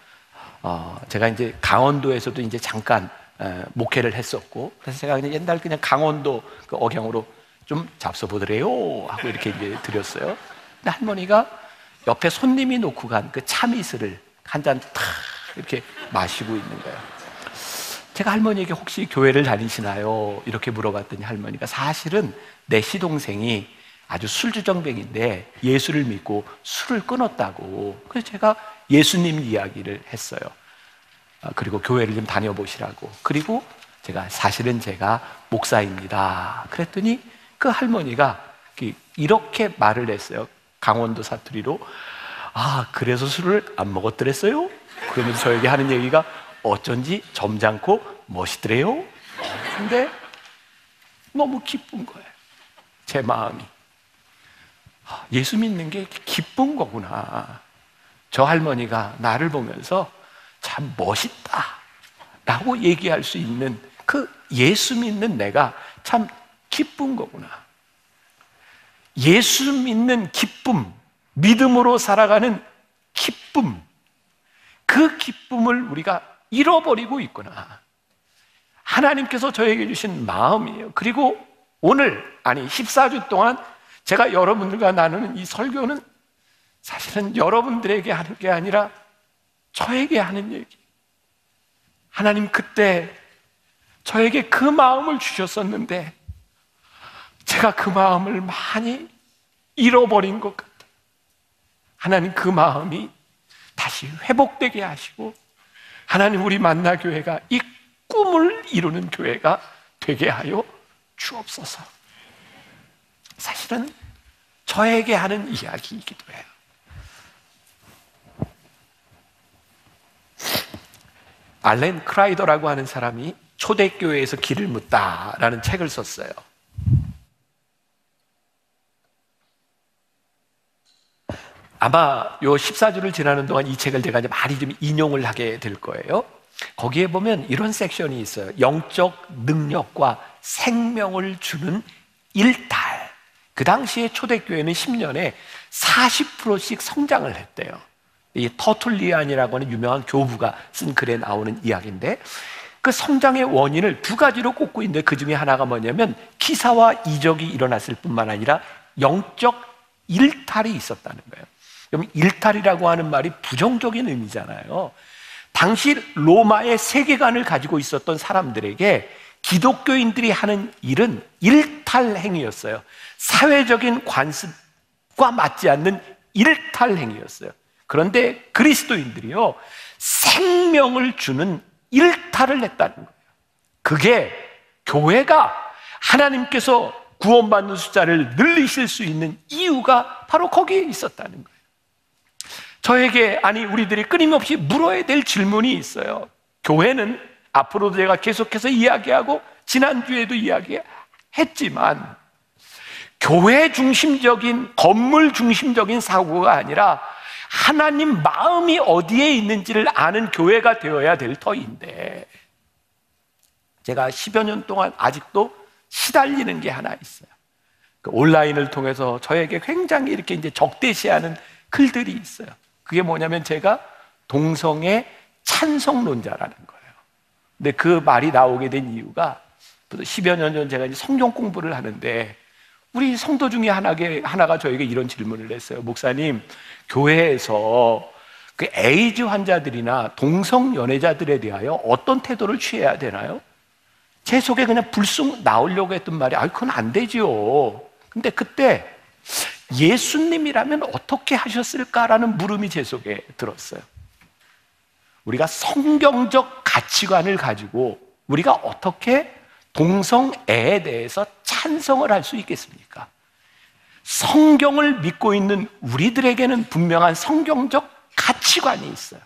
제가 이제 강원도에서도 이제 잠깐 목회를 했었고, 그래서 제가 그냥 옛날 그냥 강원도 그 억양으로 좀 잡숴보더래요 하고 이렇게 이제 드렸어요. 근데 할머니가 옆에 손님이 놓고 간 그 참이슬을 한 잔 탁 이렇게 마시고 있는 거예요. 제가 할머니에게 혹시 교회를 다니시나요? 이렇게 물어봤더니 할머니가 사실은 내 시동생이 아주 술주정뱅인데 예수를 믿고 술을 끊었다고. 그래서 제가 예수님 이야기를 했어요. 그리고 교회를 좀 다녀보시라고. 그리고 제가 사실은 제가 목사입니다. 그랬더니 그 할머니가 이렇게 말을 했어요. 강원도 사투리로. 그래서 술을 안 먹었더랬어요? 그러면서 저에게 하는 얘기가 어쩐지 점잖고 멋있더래요. 근데 너무 기쁜 거예요. 제 마음이. 예수 믿는 게 기쁜 거구나. 저 할머니가 나를 보면서 참 멋있다 라고 얘기할 수 있는 그 예수 믿는 내가 참 기쁜 거구나. 예수 믿는 기쁨, 믿음으로 살아가는 기쁨, 그 기쁨을 우리가 잃어버리고 있구나. 하나님께서 저에게 주신 마음이에요. 그리고 오늘, 아니 14주 동안 제가 여러분들과 나누는 이 설교는 사실은 여러분들에게 하는 게 아니라 저에게 하는 얘기. 하나님 그때 저에게 그 마음을 주셨었는데 제가 그 마음을 많이 잃어버린 것 같아요. 하나님 그 마음이 다시 회복되게 하시고, 하나님 우리 만나교회가 이 꿈을 이루는 교회가 되게 하여 주옵소서. 사실은 저에게 하는 이야기이기도 해요. 알렌 크라이더라고 하는 사람이 초대교회에서 길을 묻다라는 책을 썼어요. 아마 요 14주를 지나는 동안 이 책을 제가 많이 좀 인용을 하게 될 거예요. 거기에 보면 이런 섹션이 있어요. 영적 능력과 생명을 주는 일탈. 그 당시에 초대교회는 10년에 40%씩 성장을 했대요. 이 터툴리안이라고 하는 유명한 교부가 쓴 글에 나오는 이야기인데, 그 성장의 원인을 두 가지로 꼽고 있는데 그 중에 하나가 뭐냐면 기사와 이적이 일어났을 뿐만 아니라 영적 일탈이 있었다는 거예요. 그럼 일탈이라고 하는 말이 부정적인 의미잖아요. 당시 로마의 세계관을 가지고 있었던 사람들에게 기독교인들이 하는 일은 일탈 행위였어요. 사회적인 관습과 맞지 않는 일탈 행위였어요. 그런데 그리스도인들이요, 생명을 주는 일탈을 했다는 거예요. 그게 교회가 하나님께서 구원받는 숫자를 늘리실 수 있는 이유가 바로 거기에 있었다는 거예요. 저에게, 아니 우리들이 끊임없이 물어야 될 질문이 있어요. 교회는 앞으로도 제가 계속해서 이야기하고 지난주에도 이야기했지만, 교회 중심적인, 건물 중심적인 사고가 아니라 하나님 마음이 어디에 있는지를 아는 교회가 되어야 될 터인데, 제가 10여 년 동안 아직도 시달리는 게 하나 있어요. 그 온라인을 통해서 저에게 굉장히 이렇게 이제 적대시하는 글들이 있어요. 그게 뭐냐면 제가 동성애 찬성론자라는 거예요. 근데 그 말이 나오게 된 이유가 10여 년 전 제가 이제 성경 공부를 하는데 우리 성도 중에 하나가 저에게 이런 질문을 했어요. 목사님, 교회에서 그 에이즈 환자들이나 동성 연애자들에 대하여 어떤 태도를 취해야 되나요? 제 속에 그냥 불쑥 나오려고 했던 말이, 그건 안 되지요. 근데 그때 예수님이라면 어떻게 하셨을까라는 물음이 제 속에 들었어요. 우리가 성경적 가치관을 가지고 우리가 어떻게 동성애에 대해서 찬성을 할 수 있겠습니까? 성경을 믿고 있는 우리들에게는 분명한 성경적 가치관이 있어요.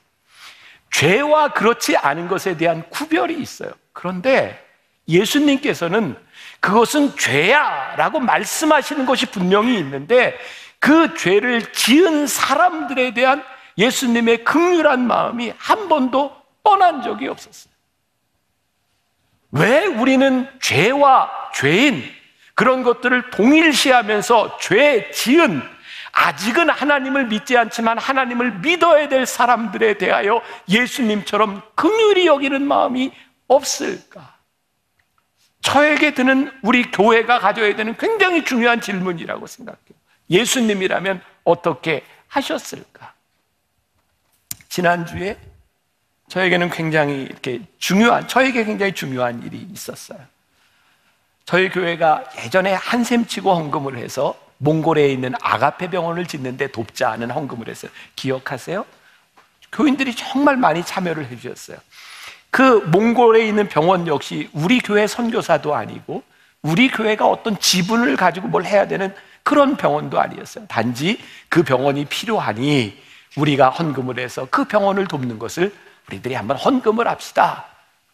죄와 그렇지 않은 것에 대한 구별이 있어요. 그런데 예수님께서는 그것은 죄야 라고 말씀하시는 것이 분명히 있는데, 그 죄를 지은 사람들에 대한 예수님의 긍휼한 마음이 한 번도 뻔한 적이 없었어요. 왜 우리는 죄와 죄인, 그런 것들을 동일시하면서 죄 지은, 아직은 하나님을 믿지 않지만 하나님을 믿어야 될 사람들에 대하여 예수님처럼 긍휼히 여기는 마음이 없을까? 저에게 드는 우리 교회가 가져야 되는 굉장히 중요한 질문이라고 생각해요. 예수님이라면 어떻게 하셨을까? 지난주에 저에게는 굉장히 저에게 굉장히 중요한 일이 있었어요. 저희 교회가 예전에 한샘치고 헌금을 해서 몽골에 있는 아가페 병원을 짓는데 돕자 하는 헌금을 했어요. 기억하세요? 교인들이 정말 많이 참여를 해주셨어요. 그 몽골에 있는 병원 역시 우리 교회 선교사도 아니고 우리 교회가 어떤 지분을 가지고 뭘 해야 되는 그런 병원도 아니었어요. 단지 그 병원이 필요하니 우리가 헌금을 해서 그 병원을 돕는 것을 우리들이 한번 헌금을 합시다.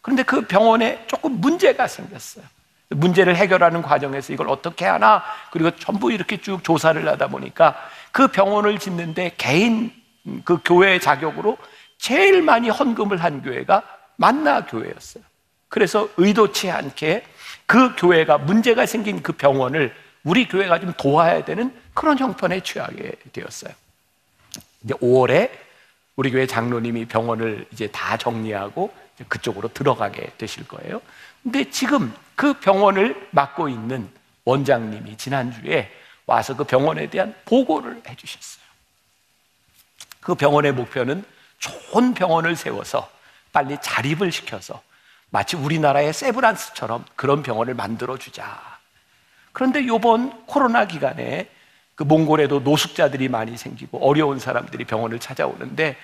그런데 그 병원에 조금 문제가 생겼어요. 문제를 해결하는 과정에서 이걸 어떻게 하나, 그리고 전부 이렇게 쭉 조사를 하다 보니까 그 병원을 짓는데 개인 그 교회 자격으로 제일 많이 헌금을 한 교회가 만나 교회였어요. 그래서 의도치 않게 그 교회가 문제가 생긴 그 병원을 우리 교회가 좀 도와야 되는 그런 형편에 처하게 되었어요. 이제 5월에 우리 교회 장로님이 병원을 이제 다 정리하고 그쪽으로 들어가게 되실 거예요. 근데 지금 그 병원을 맡고 있는 원장님이 지난주에 와서 그 병원에 대한 보고를 해주셨어요. 그 병원의 목표는 좋은 병원을 세워서 빨리 자립을 시켜서 마치 우리나라의 세브란스처럼 그런 병원을 만들어주자. 그런데 이번 코로나 기간에 그 몽골에도 노숙자들이 많이 생기고 어려운 사람들이 병원을 찾아오는데,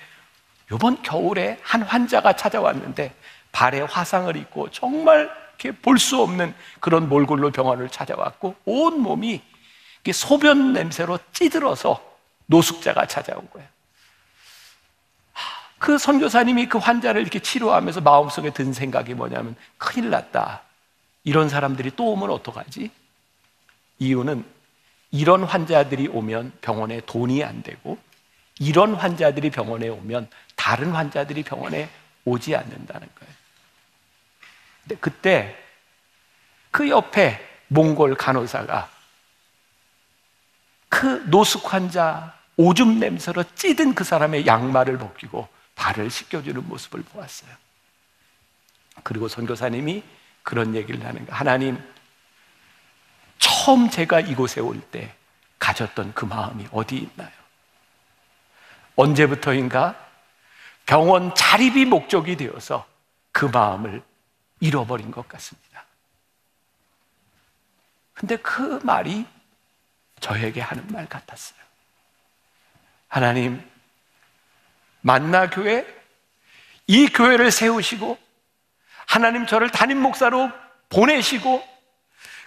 이번 겨울에 한 환자가 찾아왔는데 발에 화상을 입고 정말 이렇게 볼 수 없는 그런 몰골로 병원을 찾아왔고, 온 몸이 소변 냄새로 찌들어서 노숙자가 찾아온 거예요. 그 선교사님이 그 환자를 이렇게 치료하면서 마음속에 든 생각이 뭐냐면, 큰일 났다. 이런 사람들이 또 오면 어떡하지? 이유는 이런 환자들이 오면 병원에 돈이 안 되고, 이런 환자들이 병원에 오면 다른 환자들이 병원에 오지 않는다는 거예요. 근데 그때 그 옆에 몽골 간호사가 그 노숙 환자 오줌 냄새로 찌든 그 사람의 양말을 벗기고 발을 씻겨주는 모습을 보았어요. 그리고 선교사님이 그런 얘기를 하는 거예요. 하나님, 처음 제가 이곳에 올 때 가졌던 그 마음이 어디 있나요? 언제부터인가 병원 자립이 목적이 되어서 그 마음을 잃어버린 것 같습니다. 근데 그 말이 저에게 하는 말 같았어요. 하나님, 만나교회, 이 교회를 세우시고 하나님 저를 담임 목사로 보내시고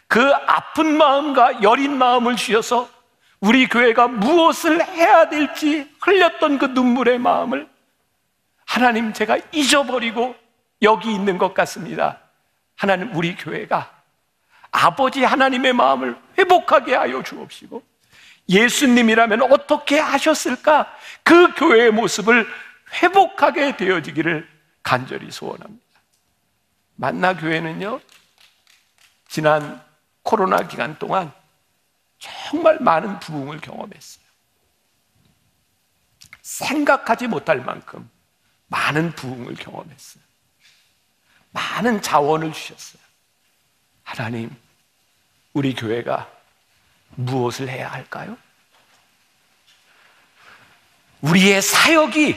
그 아픈 마음과 여린 마음을 주셔서 우리 교회가 무엇을 해야 될지 흘렸던 그 눈물의 마음을 하나님, 제가 잊어버리고 여기 있는 것 같습니다. 하나님, 우리 교회가 아버지 하나님의 마음을 회복하게 하여 주옵시고, 예수님이라면 어떻게 하셨을까? 그 교회의 모습을 회복하게 되어지기를 간절히 소원합니다. 만나교회는요, 지난 코로나 기간 동안 정말 많은 부흥을 경험했어요. 생각하지 못할 만큼 많은 부흥을 경험했어요. 많은 자원을 주셨어요. 하나님, 우리 교회가 무엇을 해야 할까요? 우리의 사역이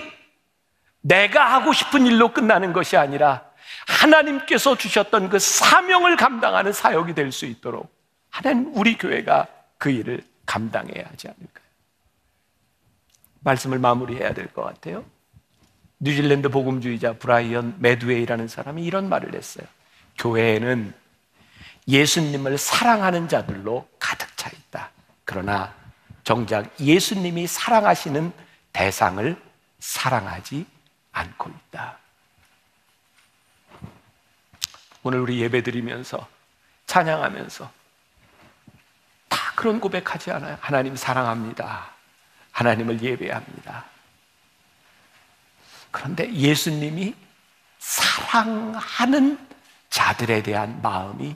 내가 하고 싶은 일로 끝나는 것이 아니라 하나님께서 주셨던 그 사명을 감당하는 사역이 될 수 있도록 하나님, 우리 교회가 그 일을 감당해야 하지 않을까요? 말씀을 마무리해야 될 것 같아요. 뉴질랜드 복음주의자 브라이언 매드웨이라는 사람이 이런 말을 했어요. 교회에는 예수님을 사랑하는 자들로 가득 차 있다. 그러나 정작 예수님이 사랑하시는 대상을 사랑하지 않고 있다. 오늘 우리 예배드리면서 찬양하면서 다 그런 고백하지 않아요? 하나님 사랑합니다. 하나님을 예배합니다. 그런데 예수님이 사랑하는 자들에 대한 마음이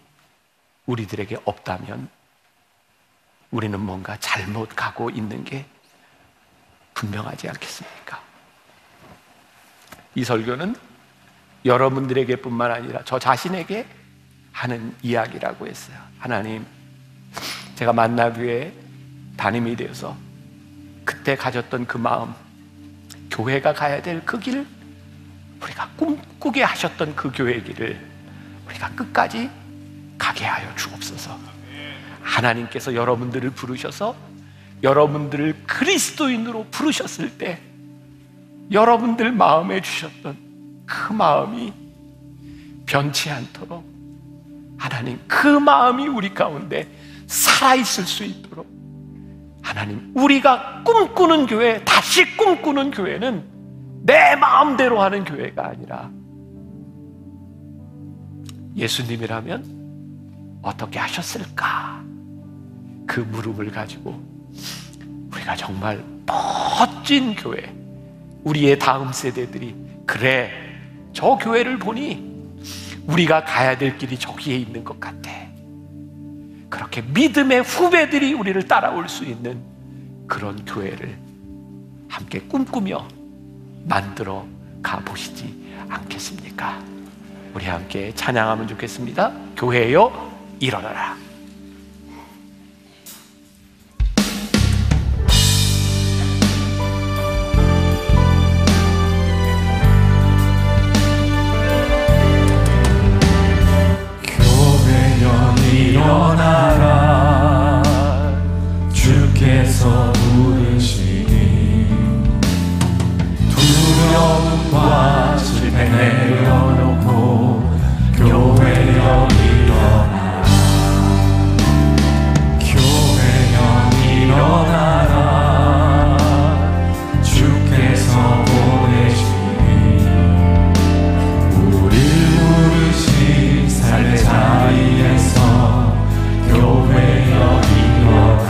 우리들에게 없다면 우리는 뭔가 잘못 가고 있는 게 분명하지 않겠습니까? 이 설교는 여러분들에게 뿐만 아니라 저 자신에게 하는 이야기라고 했어요. 하나님, 제가 만나교회 담임이 되어서 그때 가졌던 그 마음, 교회가 가야 될 그 길, 우리가 꿈꾸게 하셨던 그 교회 길을 우리가 끝까지 가게 하여 주옵소서. 하나님께서 여러분들을 부르셔서 여러분들을 그리스도인으로 부르셨을 때 여러분들 마음에 주셨던 그 마음이 변치 않도록 하나님, 그 마음이 우리 가운데 살아있을 수 있도록 하나님, 우리가 꿈꾸는 교회, 다시 꿈꾸는 교회는 내 마음대로 하는 교회가 아니라 예수님이라면 어떻게 하셨을까? 그 물음을 가지고 우리가 정말 멋진 교회, 우리의 다음 세대들이 그래, 저 교회를 보니 우리가 가야 될 길이 저기에 있는 것 같아. 그렇게 믿음의 후배들이 우리를 따라올 수 있는 그런 교회를 함께 꿈꾸며 만들어 가보시지 않겠습니까? 우리 함께 찬양하면 좋겠습니다. 교회여 일어나라. 교회여 일어나라. 주께서 부르시니 두려움과 실패 내려놓고 교회여 일어나라. 교회여 일어나라. 주께서 보내시니 우릴 부르신 삶의 자리에서 교회여 일어나라.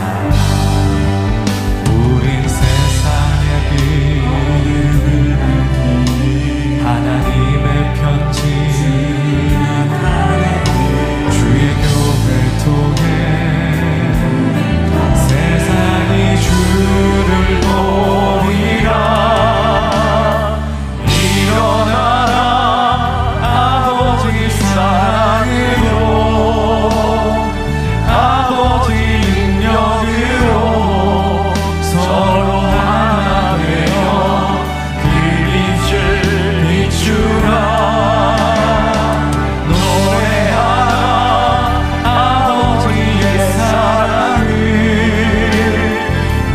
우린 세상의 빛 하나님의 편지 주의 교회를 통해 세상이 주를 보리라. 일어나라. 아버지 사랑으로 아버지 능력으로 서로 하나 되어 그 빛을 비추라. 노래하라. 아버지의 사랑을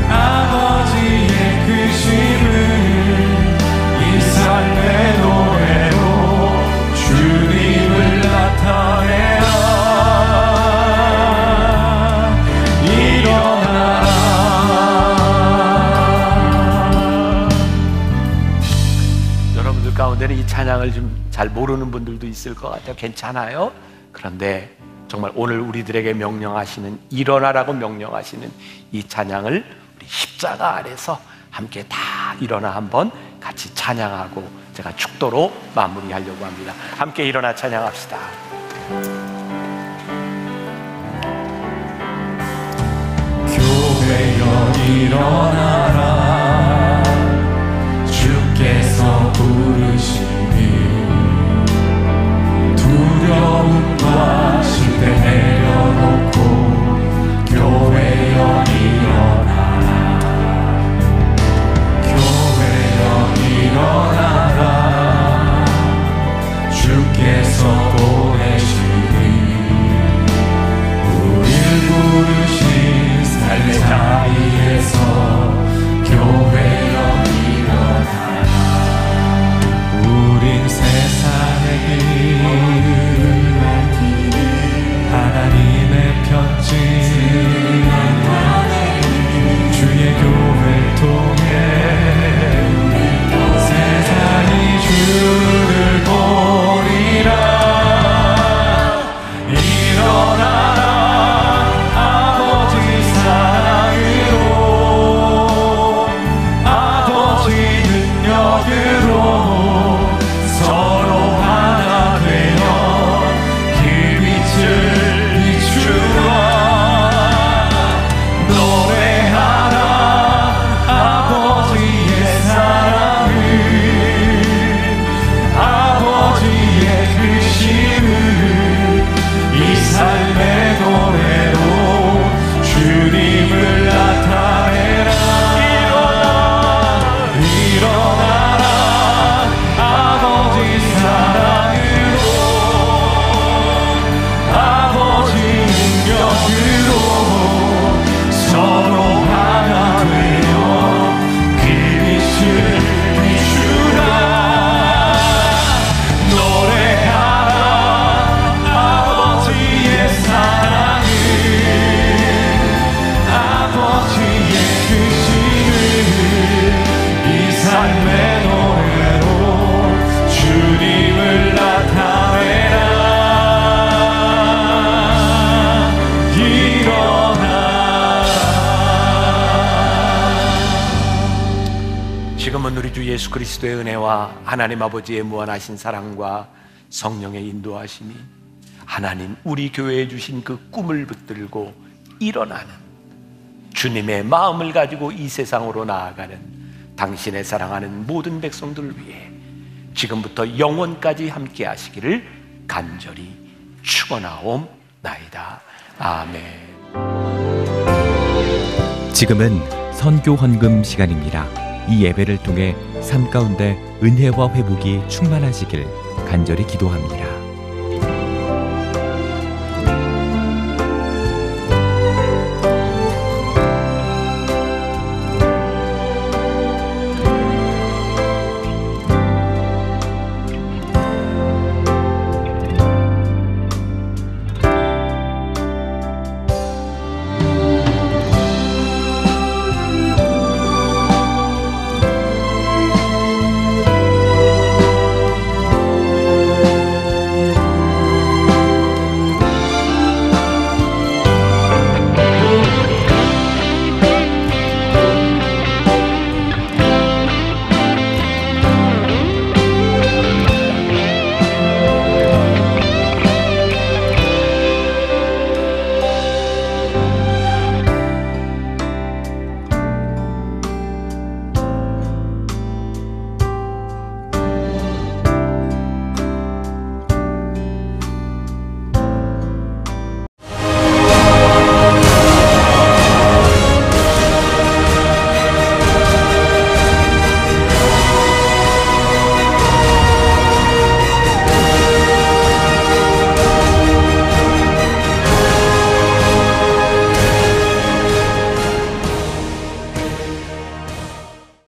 아버지의 크심을 이 삶의 노래로 주님을 나타내라. 일어나라. 여러분들 가운데는 이 찬양을 좀 잘 모르는 분들도 있을 것 같아요. 괜찮아요? 그런데 정말 오늘 우리들에게 명령하시는, 일어나라고 명령하시는 이 찬양을 우리 십자가 아래서 함께 다 일어나 한번 같이 찬양하고 제가 축도로 마무리하려고 합니다. 함께 일어나 찬양합시다. 교회여 일어나라. 주께서 부르시니 두려움과 실패 내려놓고 교회여 일어나라. 교회여 일어나라. 주께서 보내시니 우릴 부르신 삶의 자리에서 교회여 일어나라. 우린 세상의 길 하나님의 편지 주의 교회를 통해 세상이 주를 보리라. 일어나라. 아버지 사랑으로 아버지 능력으로 서로 하나 되어 그 빛을 비추라. 노래하라. 아버지의 사랑을 아버지의 크심을 이 삶의 노래로 주님을 나타내라. 일어나라. 아버지 사랑으로 아버지 능력으로 서로 하나 되어 그 빛을 비추라. 노래하라. 아버지의 사랑을 아버지의 크심을 이 삶의 노래로 주님을 나타내라. 일어나라. 지금은 우리 주 예수 그리스도의 은혜와 하나님 아버지의 무한하신 사랑과 성령의 인도하심이 하나님 우리 교회에 주신 그 꿈을 붙들고 일어나는 주님의 마음을 가지고 이 세상으로 나아가는 당신의 사랑하는 모든 백성들을 위해 지금부터 영원까지 함께 하시기를 간절히 축원하옵나이다. 아멘. 지금은 선교 헌금 시간입니다. 이 예배를 통해 삶 가운데 은혜와 회복이 충만하시길 간절히 기도합니다.